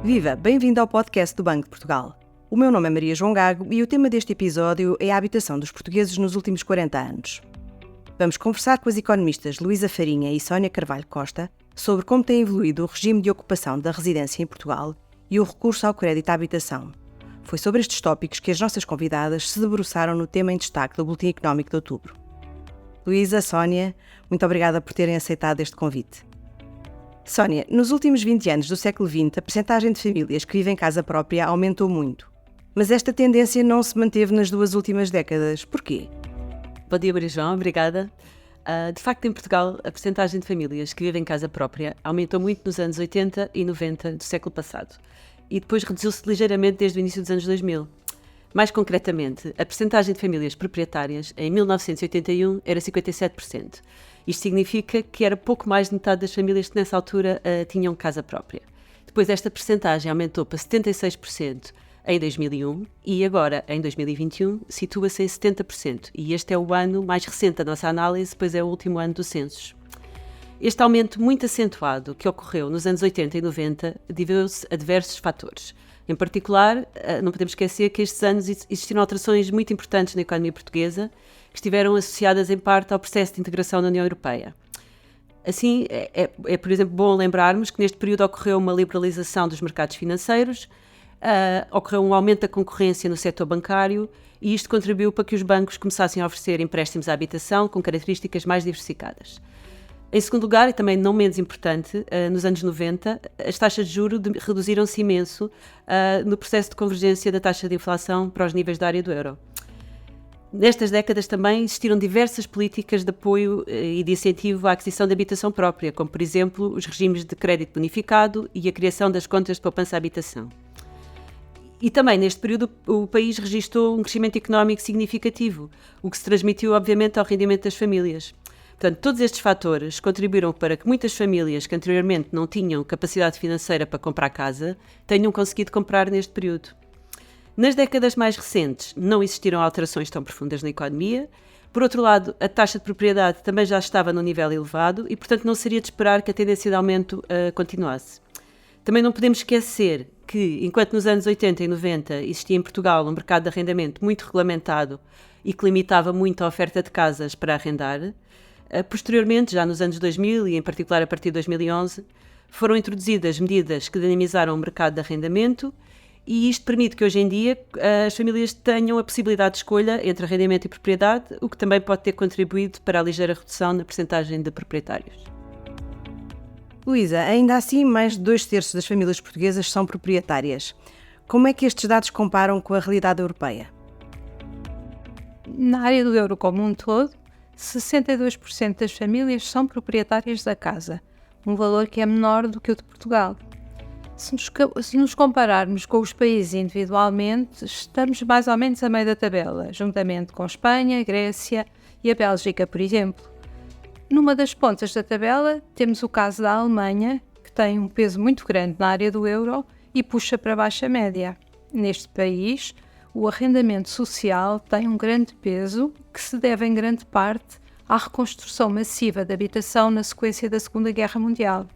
Viva! Bem-vindo ao podcast do Banco de Portugal. O meu nome é Maria João Gago e o tema deste episódio é a habitação dos portugueses nos últimos 40 anos. Vamos conversar com as economistas Luísa Farinha e Sónia Carvalho Costa sobre como tem evoluído o regime de ocupação da residência em Portugal e o recurso ao crédito à habitação. Foi sobre estes tópicos que as nossas convidadas se debruçaram no tema em destaque do Boletim Económico de Outubro. Luísa, Sónia, muito obrigada por terem aceitado este convite. Sónia, nos últimos 20 anos do século XX, a percentagem de famílias que vivem em casa própria aumentou muito. Mas esta tendência não se manteve nas duas últimas décadas. Porquê? Bom dia, Maria João, obrigada. De facto, em Portugal, a percentagem de famílias que vivem em casa própria aumentou muito nos anos 80 e 90 do século passado e depois reduziu-se ligeiramente desde o início dos anos 2000. Mais concretamente, a percentagem de famílias proprietárias em 1981 era 57%. Isto significa que era pouco mais de metade das famílias que nessa altura tinham casa própria. Depois esta percentagem aumentou para 76% em 2001 e agora, em 2021, situa-se em 70%. E este é o ano mais recente da nossa análise, pois é o último ano do censo. Este aumento muito acentuado que ocorreu nos anos 80 e 90 deveu-se a diversos fatores. Em particular, não podemos esquecer que estes anos existiram alterações muito importantes na economia portuguesa, que estiveram associadas em parte ao processo de integração na União Europeia. Assim, é por exemplo, bom lembrarmos que neste período ocorreu uma liberalização dos mercados financeiros, ocorreu um aumento da concorrência no setor bancário e isto contribuiu para que os bancos começassem a oferecer empréstimos à habitação com características mais diversificadas. Em segundo lugar, e também não menos importante, nos anos 90, as taxas de juros reduziram-se imenso no processo de convergência da taxa de inflação para os níveis da área do euro. Nestas décadas também existiram diversas políticas de apoio e de incentivo à aquisição de habitação própria, como por exemplo os regimes de crédito bonificado e a criação das contas de poupança à habitação. E também neste período o país registrou um crescimento económico significativo, o que se transmitiu obviamente ao rendimento das famílias. Portanto, todos estes fatores contribuíram para que muitas famílias que anteriormente não tinham capacidade financeira para comprar casa tenham conseguido comprar neste período. Nas décadas mais recentes não existiram alterações tão profundas na economia. Por outro lado, a taxa de propriedade também já estava num nível elevado e, portanto, não seria de esperar que a tendência de aumento continuasse. Também não podemos esquecer que, enquanto nos anos 80 e 90 existia em Portugal um mercado de arrendamento muito regulamentado e que limitava muito a oferta de casas para arrendar, posteriormente, já nos anos 2000 e em particular a partir de 2011, foram introduzidas medidas que dinamizaram o mercado de arrendamento e isto permite que hoje em dia as famílias tenham a possibilidade de escolha entre arrendamento e propriedade, o que também pode ter contribuído para a ligeira redução na percentagem de proprietários. Luísa, ainda assim, mais de 2/3 das famílias portuguesas são proprietárias. Como é que estes dados comparam com a realidade europeia? Na área do euro como um todo, 62% das famílias são proprietárias da casa, um valor que é menor do que o de Portugal. Se nos compararmos com os países individualmente, estamos mais ou menos a meio da tabela, juntamente com Espanha, Grécia e a Bélgica, por exemplo. Numa das pontas da tabela, temos o caso da Alemanha, que tem um peso muito grande na área do euro e puxa para baixo a média. Neste país, o arrendamento social tem um grande peso que se deve em grande parte à reconstrução massiva da habitação na sequência da Segunda Guerra Mundial.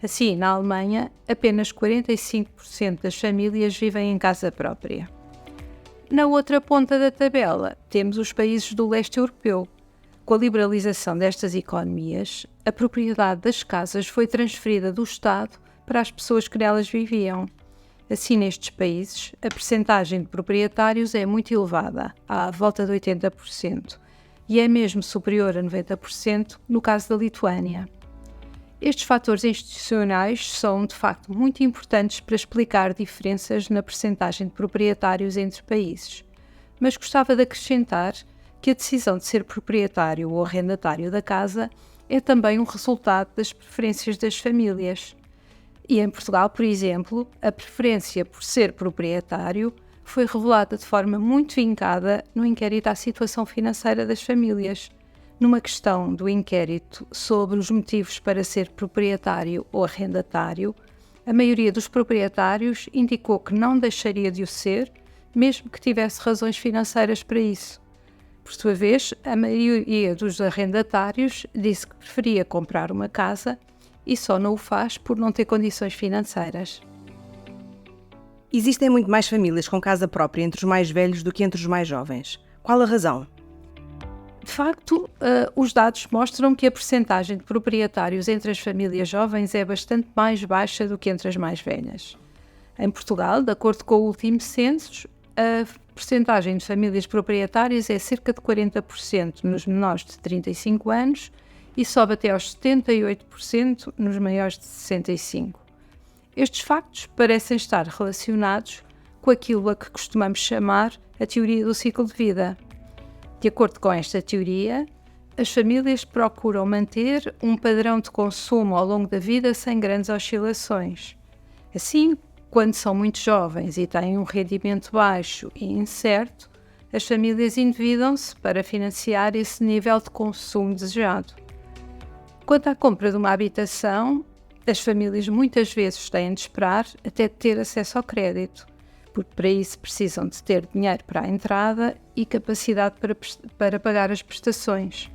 Assim, na Alemanha, apenas 45% das famílias vivem em casa própria. Na outra ponta da tabela, temos os países do leste europeu. Com a liberalização destas economias, a propriedade das casas foi transferida do Estado para as pessoas que nelas viviam. Assim, nestes países, a percentagem de proprietários é muito elevada, à volta de 80%, e é mesmo superior a 90% no caso da Lituânia. Estes fatores institucionais são, de facto, muito importantes para explicar diferenças na percentagem de proprietários entre países, mas gostava de acrescentar que a decisão de ser proprietário ou arrendatário da casa é também um resultado das preferências das famílias. E em Portugal, por exemplo, a preferência por ser proprietário foi revelada de forma muito vincada no inquérito à situação financeira das famílias. Numa questão do inquérito sobre os motivos para ser proprietário ou arrendatário, a maioria dos proprietários indicou que não deixaria de o ser, mesmo que tivesse razões financeiras para isso. Por sua vez, a maioria dos arrendatários disse que preferia comprar uma casa e só não o faz por não ter condições financeiras. Existem muito mais famílias com casa própria entre os mais velhos do que entre os mais jovens. Qual a razão? De facto, os dados mostram que a percentagem de proprietários entre as famílias jovens é bastante mais baixa do que entre as mais velhas. Em Portugal, de acordo com o último censo, a percentagem de famílias proprietárias é cerca de 40% nos menores de 35 anos e sobe até aos 78% nos maiores de 65. Estes factos parecem estar relacionados com aquilo a que costumamos chamar a teoria do ciclo de vida. De acordo com esta teoria, as famílias procuram manter um padrão de consumo ao longo da vida sem grandes oscilações. Assim, quando são muito jovens e têm um rendimento baixo e incerto, as famílias endividam-se para financiar esse nível de consumo desejado. Quanto à compra de uma habitação, as famílias muitas vezes têm de esperar até ter acesso ao crédito, porque para isso precisam de ter dinheiro para a entrada e capacidade para pagar as prestações.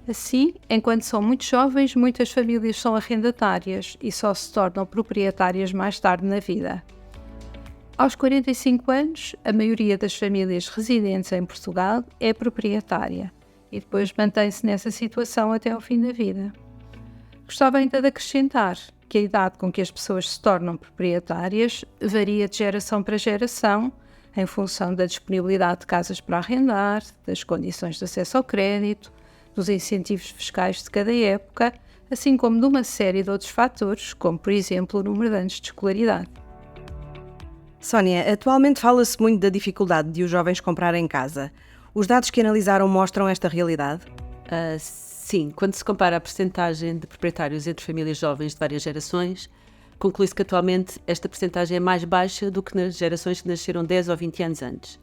Assim, enquanto são muito jovens, muitas famílias são arrendatárias e só se tornam proprietárias mais tarde na vida. Aos 45 anos, a maioria das famílias residentes em Portugal é proprietária e depois mantém-se nessa situação até ao fim da vida. Gostava ainda de acrescentar que a idade com que as pessoas se tornam proprietárias varia de geração para geração, em função da disponibilidade de casas para arrendar, das condições de acesso ao crédito, dos incentivos fiscais de cada época, assim como de uma série de outros fatores, como por exemplo o número de anos de escolaridade. Sónia, atualmente fala-se muito da dificuldade de os jovens comprarem casa. Os dados que analisaram mostram esta realidade? Sim, quando se compara a percentagem de proprietários entre famílias jovens de várias gerações, conclui-se que atualmente esta percentagem é mais baixa do que nas gerações que nasceram 10 ou 20 anos antes.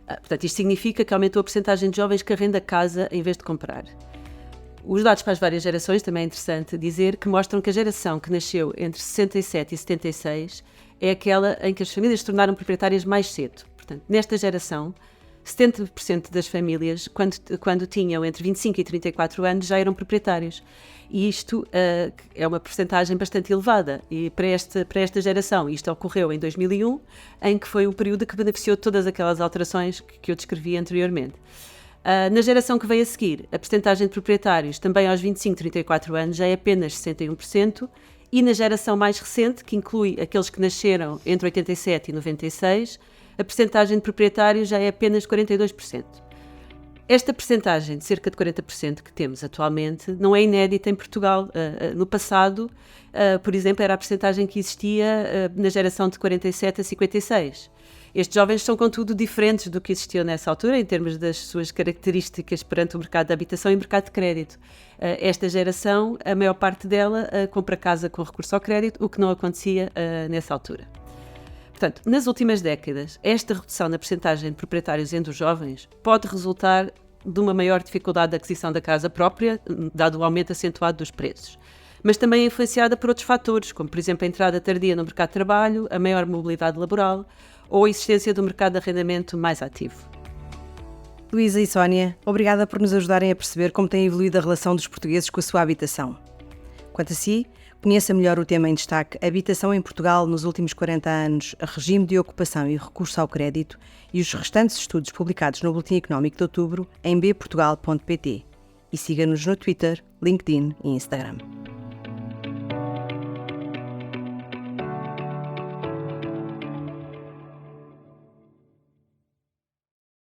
Portanto, isto significa que aumentou a percentagem de jovens que arrenda casa em vez de comprar. Os dados para as várias gerações, também é interessante dizer, que mostram que a geração que nasceu entre 67 e 76 é aquela em que as famílias se tornaram proprietárias mais cedo. Portanto, nesta geração, 70% das famílias, quando tinham entre 25 e 34 anos, já eram proprietários. E isto é uma percentagem bastante elevada e para esta geração. Isto ocorreu em 2001, em que foi o período que beneficiou de todas aquelas alterações que eu descrevi anteriormente. Na geração que veio a seguir, a percentagem de proprietários, também aos 25 e 34 anos, já é apenas 61%, e na geração mais recente, que inclui aqueles que nasceram entre 87 e 96, a percentagem de proprietários já é apenas 42%. Esta percentagem de cerca de 40% que temos atualmente não é inédita em Portugal. No passado, por exemplo, era a percentagem que existia na geração de 47 a 56. Estes jovens são, contudo, diferentes do que existiam nessa altura, em termos das suas características perante o mercado de habitação e mercado de crédito. Esta geração, a maior parte dela, compra casa com recurso ao crédito, o que não acontecia nessa altura. Portanto, nas últimas décadas, esta redução na percentagem de proprietários entre os jovens pode resultar de uma maior dificuldade de aquisição da casa própria, dado o aumento acentuado dos preços. Mas também é influenciada por outros fatores, como, por exemplo, a entrada tardia no mercado de trabalho, a maior mobilidade laboral ou a existência do mercado de arrendamento mais ativo. Luísa e Sónia, obrigada por nos ajudarem a perceber como tem evoluído a relação dos portugueses com a sua habitação. Quanto a si, conheça melhor o tema em destaque Habitação em Portugal nos últimos 40 anos, regime de ocupação e recurso ao crédito e os restantes estudos publicados no Boletim Económico de Outubro em bportugal.pt e siga-nos no Twitter, LinkedIn e Instagram.